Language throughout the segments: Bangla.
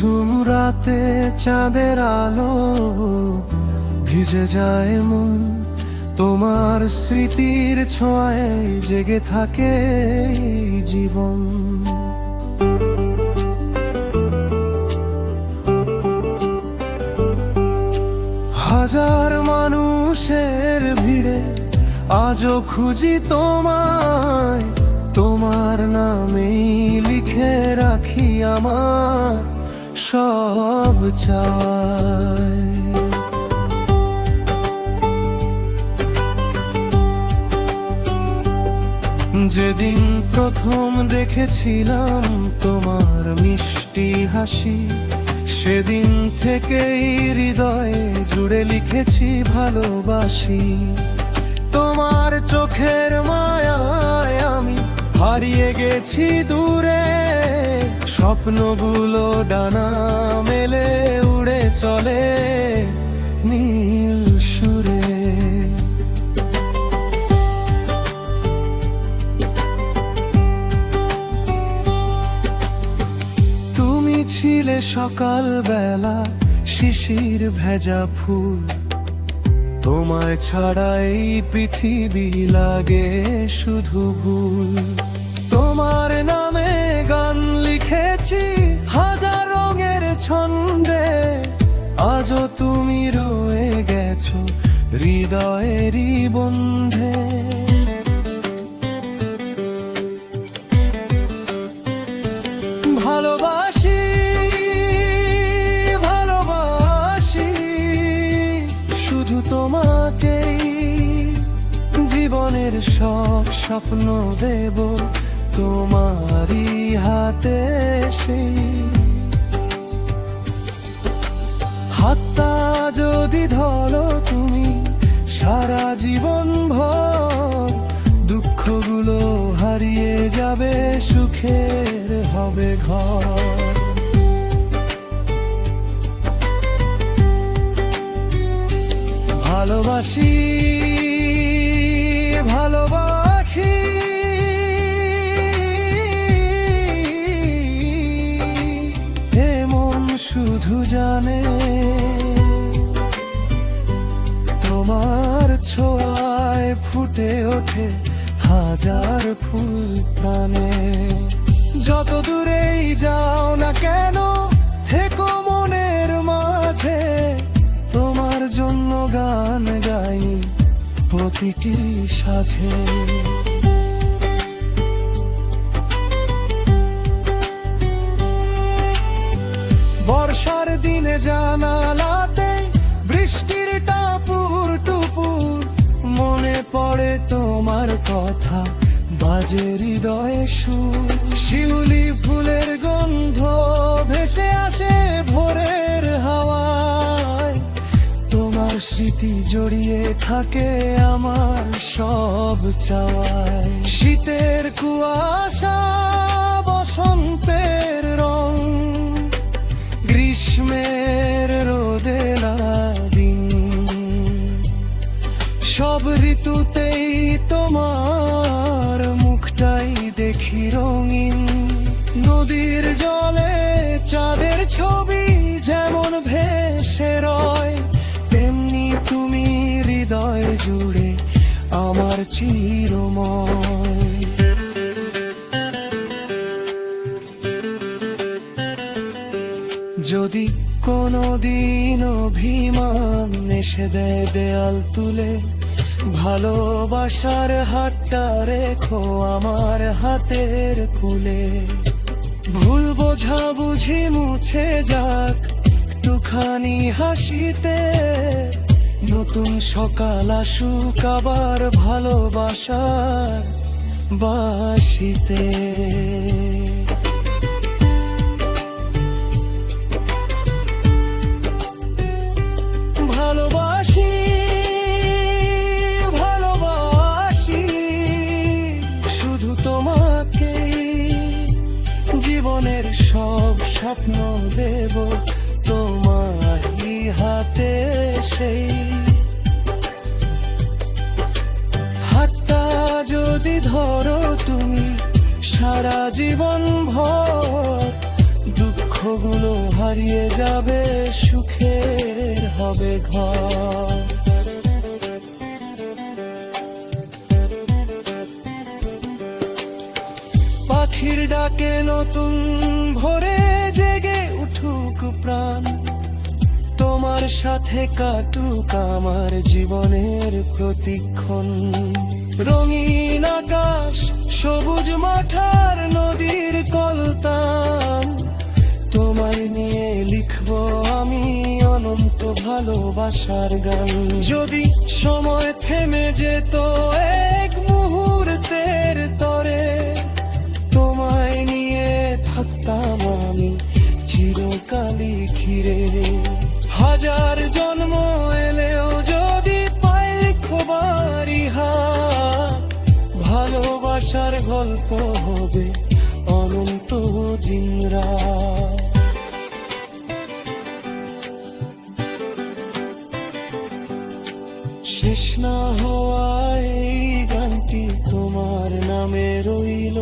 ঝুম রাতে চাঁদের আলো ভিজে যায় মন, তোমার স্মৃতির ছোঁয়ায় জেগে থাকে জীবন। হাজার মানুষের ভিড়ে আজও খুঁজি তোমায়, তোমার নামেই লিখে রাখি আমার সব চাই। যেদিন প্রথম দেখেছিলাম তোমার মিষ্টি হাসি, সেদিন থেকেই হৃদয়ে জুড়ে লিখেছি ভালোবাসি। তোমার চোখের মায়ায় আমি হারিয়ে গেছি দূরে, স্বপ্নগুলো ডানা মেলে উড়ে চলে নীল সুরে। তুমি ছিলে সকাল বেলা শিশির ভেজা ফুল, তোমায় ছাড়াই পৃথিবী লাগে শুধু ভুল। তোমার নামে গান লিখেছি হাজার রঙের ছন্দে, আজও তুমি রয়ে গেছো হৃদয়েরই বন্ধে। ভালোবাসি ভালোবাসি শুধু তোমাকেই, জীবনের সব স্বপ্ন দেব তোমারই হাতে। সেই হাতটা যদি ধরো তুমি সারা জীবন ভর, দুঃখগুলো হারিয়ে যাবে, সুখের হবে ঘর। ভালোবাসি ভালোবাসি এ মন শুধু জানে, তোমার ছোঁয়ায় ফুটে ওঠে হাজার ফুল প্রাণে। যত দূরেই যাও না কেন থেকো মনের মাঝে, তোমার জন্য গান গাই প্রতিটি সাঁঝে। বর্ষার দিনে জানালাতে বৃষ্টির টাপুর টুপুর, মনে পড়ে তোমার কথা বাজে হৃদয়ে সুর। শিউলি ফুলের গন্ধ ভেসে আসে ভোরের হাওয়ায়, তোমার স্মৃতি জড়িয়ে থাকে আমার সব চাওয়ায়। শীতের কুয়াশা বসন্তের রং, গ্রীষ্মের রোদেলা দিন, সব ঋতুতেই তোমার মুখটাই দেখি রঙিন। নদীর জলে চাঁদের ছবি যেমন ভেসে রয়, তেমনি তুমি হৃদয় জুড়ে আমার চিরময়। যদি কোনোদিন অভিমান এসে দেয় দেয়াল তুলে, ভালোবাসার হাতটা রেখো আমার হাতের কুলে। ভুল বোঝা বুঝি মুছে যাক একটুখানি হাসিতে, নতুন সকাল আসুক আবার ভালোবাসার বাসিতে। ভালোবাসি ভালোবাসি শুধু তোমাকেই, জীবনের সব স্বপ্ন দেব তোমারই হাতে। সেই হাতটা যদি ধরো তুমি সারা জীবন ভর, দুঃখ দুঃখগুলো হারিয়ে যাবে, সুখের হবে ঘর। পাখির ডাকে নতুন ভোরে জেগে উঠুক প্রাণ, তোমার সাথে কাটুক আমার জীবনের প্রতিক্ষণ। রঙিন আকাশ, সবুজ মাঠার নদীর কলতান, তোমায় নিয়ে লিখবো আমি অনন্ত ভালোবাসার গান। যদি সময় থেমে যেত এক মুহূর্তের তরে, তোমায় নিয়ে থাকতাম আমি চিরকালই ঘিরে। হাজার জন্ম এলেও যদি পাই খোবারি হাত, ভালোবাসার গল্প হবে অনন্ত দিন রাত। শেষ না হওয়া এই গানটি তোমার নামে রইল,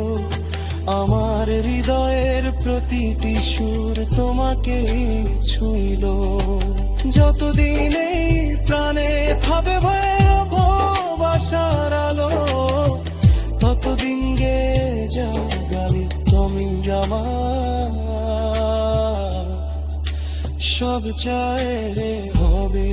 আমার হৃদয়ের প্রতিটি সুর তোমাকে ছুঁইল। যতদিন এই প্রাণে ভাবে ভালোবাসার আলো, ততদিন গে যাও গালি তুমি আমার, সব চায় রে হবে।